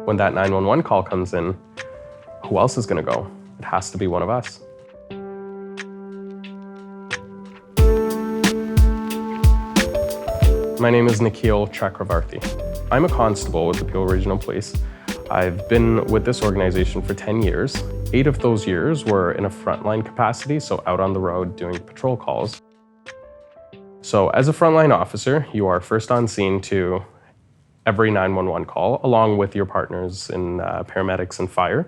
When that 911 call comes in, who else is going to go? It has to be one of us. My name is Nikhil Chakravarthi. I'm a constable with the Peel Regional Police. I've been with this organization for 10 years. 8 of those years were in a frontline capacity, so out on the road doing patrol calls. So as a frontline officer, you are first on scene to every 911 call, along with your partners in paramedics and fire.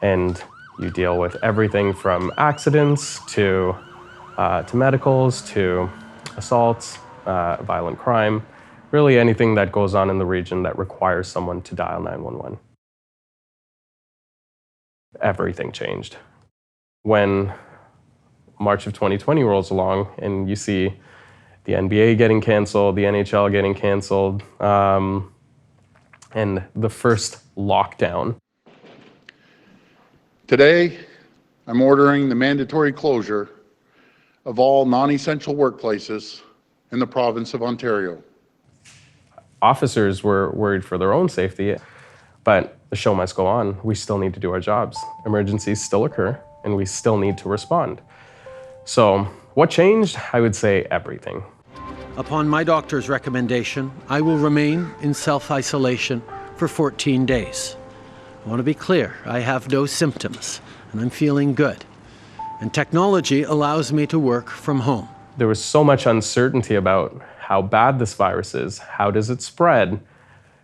And you deal with everything from accidents to medicals, to assaults, violent crime, really anything that goes on in the region that requires someone to dial 911. Everything changed. When March of 2020 rolls along and you see the NBA getting canceled, the NHL getting canceled, and the first lockdown. Today, I'm ordering the mandatory closure of all non-essential workplaces in the province of Ontario. Officers were worried for their own safety, but the show must go on. We still need to do our jobs. Emergencies still occur, and we still need to respond. So what changed? I would say everything. Upon my doctor's recommendation, I will remain in self-isolation for 14 days. I want to be clear, I have no symptoms, and I'm feeling good. And technology allows me to work from home. There was so much uncertainty about how bad this virus is. How does it spread?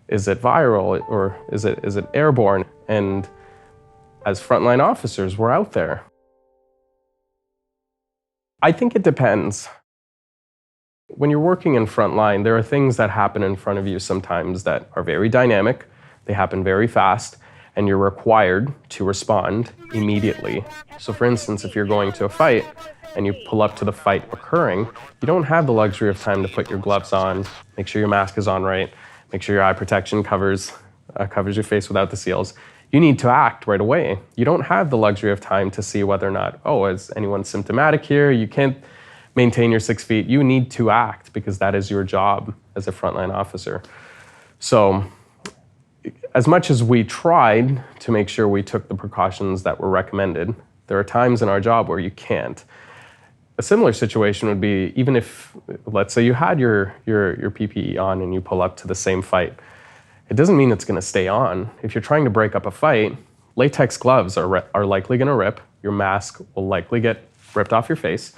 Is it viral or is it airborne? And as frontline officers, we're out there. I think it depends. When you're working in frontline, there are things that happen in front of you sometimes that are very dynamic. They happen very fast, and you're required to respond immediately. So for instance, if you're going to a fight and you pull up to the fight occurring, you don't have the luxury of time to put your gloves on, make sure your mask is on right, make sure your eye protection covers your face without the seals. You need to act right away. You don't have the luxury of time to see whether or not, is anyone symptomatic here? You can't maintain your 6 feet. You need to act because that is your job as a frontline officer. So as much as we tried to make sure we took the precautions that were recommended, there are times in our job where you can't. A similar situation would be even if, let's say you had your PPE on and you pull up to the same fight. It doesn't mean it's going to stay on. If you're trying to break up a fight, latex gloves are likely going to rip. Your mask will likely get ripped off your face.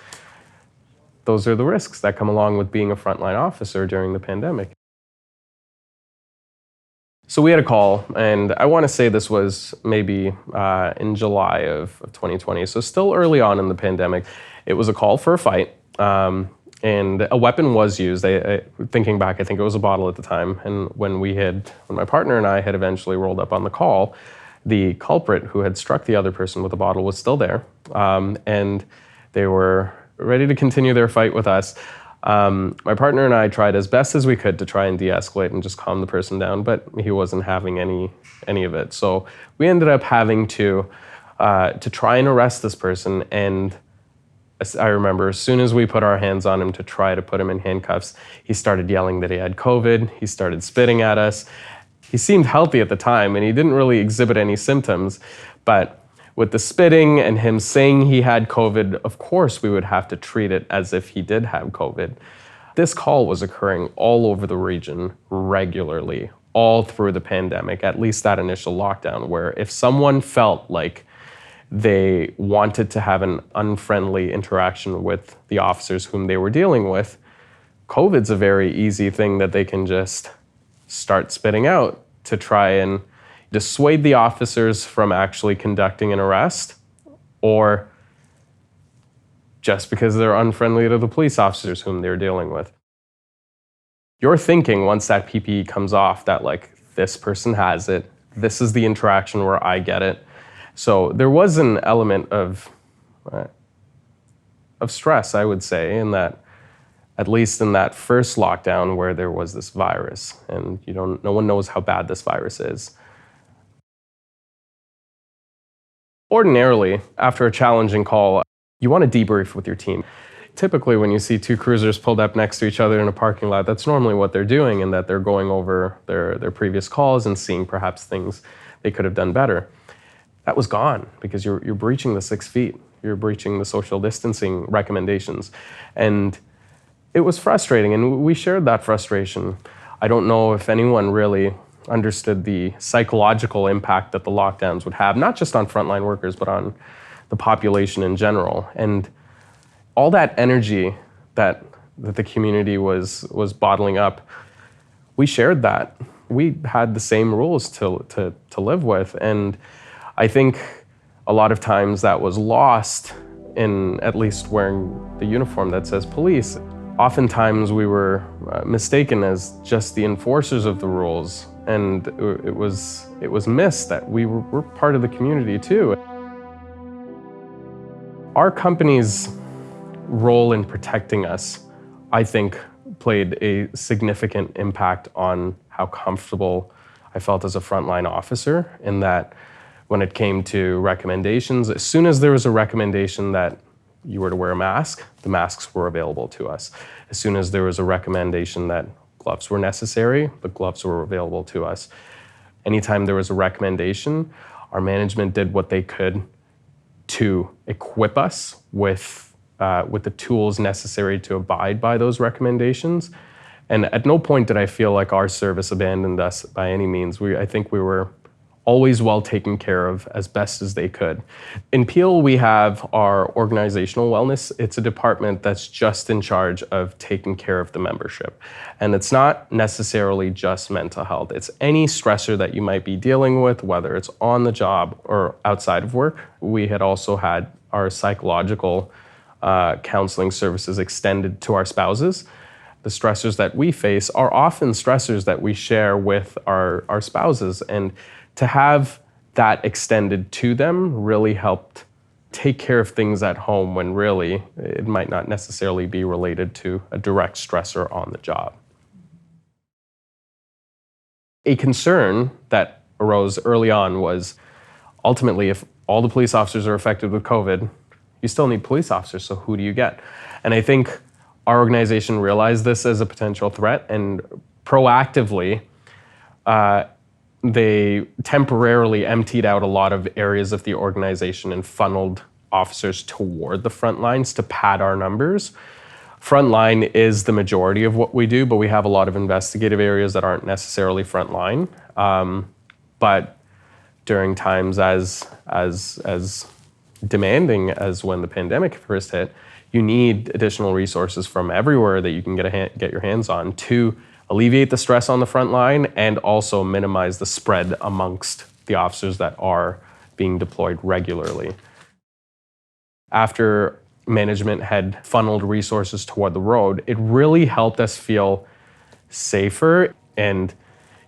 Those are the risks that come along with being a frontline officer during the pandemic. So we had a call, and I want to say this was maybe in July of 2020, so still early on in the pandemic. It was a call for a fight, and a weapon was used. Thinking back, I think it was a bottle at the time, and when my partner and I had eventually rolled up on the call, the culprit who had struck the other person with a bottle was still there, and they were ready to continue their fight with us. My partner and I tried as best as we could to try and de-escalate and just calm the person down, but he wasn't having any of it. So we ended up having to try and arrest this person. And I remember as soon as we put our hands on him to try to put him in handcuffs, he started yelling that he had COVID. He started spitting at us. He seemed healthy at the time, and he didn't really exhibit any symptoms, but with the spitting and him saying he had COVID, of course we would have to treat it as if he did have COVID. This call was occurring all over the region regularly, all through the pandemic, at least that initial lockdown, where if someone felt like they wanted to have an unfriendly interaction with the officers whom they were dealing with, COVID's a very easy thing that they can just start spitting out to try and dissuade the officers from actually conducting an arrest, or just because they're unfriendly to the police officers whom they're dealing with. You're thinking once that PPE comes off that this person has it, this is the interaction where I get it. So there was an element of stress, I would say, in that, at least in that first lockdown where there was this virus, and no one knows how bad this virus is. Ordinarily, after a challenging call, you want to debrief with your team. Typically, when you see two cruisers pulled up next to each other in a parking lot, that's normally what they're doing, and that they're going over their previous calls and seeing perhaps things they could have done better. That was gone because you're breaching the 6 feet. You're breaching the social distancing recommendations. And it was frustrating, and we shared that frustration. I don't know if anyone really understood the psychological impact that the lockdowns would have, not just on frontline workers, but on the population in general. And all that energy that the community was bottling up, we shared that. We had the same rules to live with. And I think a lot of times that was lost in at least wearing the uniform that says police. Oftentimes we were mistaken as just the enforcers of the rules, and it was missed that we're part of the community too. Our company's role in protecting us, I think, played a significant impact on how comfortable I felt as a frontline officer, in that when it came to recommendations, as soon as there was a recommendation that you were to wear a mask, the masks were available to us. As soon as there was a recommendation that gloves were necessary, the gloves were available to us. Anytime there was a recommendation, our management did what they could to equip us with the tools necessary to abide by those recommendations. And at no point did I feel like our service abandoned us by any means. I think we were always well taken care of as best as they could. In Peel, we have our organizational wellness. It's a department that's just in charge of taking care of the membership. And it's not necessarily just mental health. It's any stressor that you might be dealing with, whether it's on the job or outside of work. We had also had our psychological counseling services extended to our spouses. The stressors that we face are often stressors that we share with our spouses. And to have that extended to them really helped take care of things at home when really it might not necessarily be related to a direct stressor on the job. A concern that arose early on was ultimately, if all the police officers are affected with COVID, you still need police officers, so who do you get? And I think our organization realized this as a potential threat, and proactively, they temporarily emptied out a lot of areas of the organization and funneled officers toward the front lines to pad our numbers. Frontline is the majority of what we do, but we have a lot of investigative areas that aren't necessarily frontline. But during times as demanding as when the pandemic first hit, you need additional resources from everywhere that you can get your hands on to alleviate the stress on the front line and also minimize the spread amongst the officers that are being deployed regularly. After management had funneled resources toward the road, it really helped us feel safer. And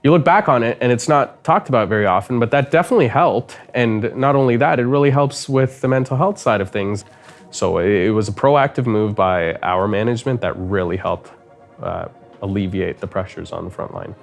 you look back on it and it's not talked about very often, but that definitely helped. And not only that, it really helps with the mental health side of things. So it was a proactive move by our management that really helped alleviate the pressures on the front line.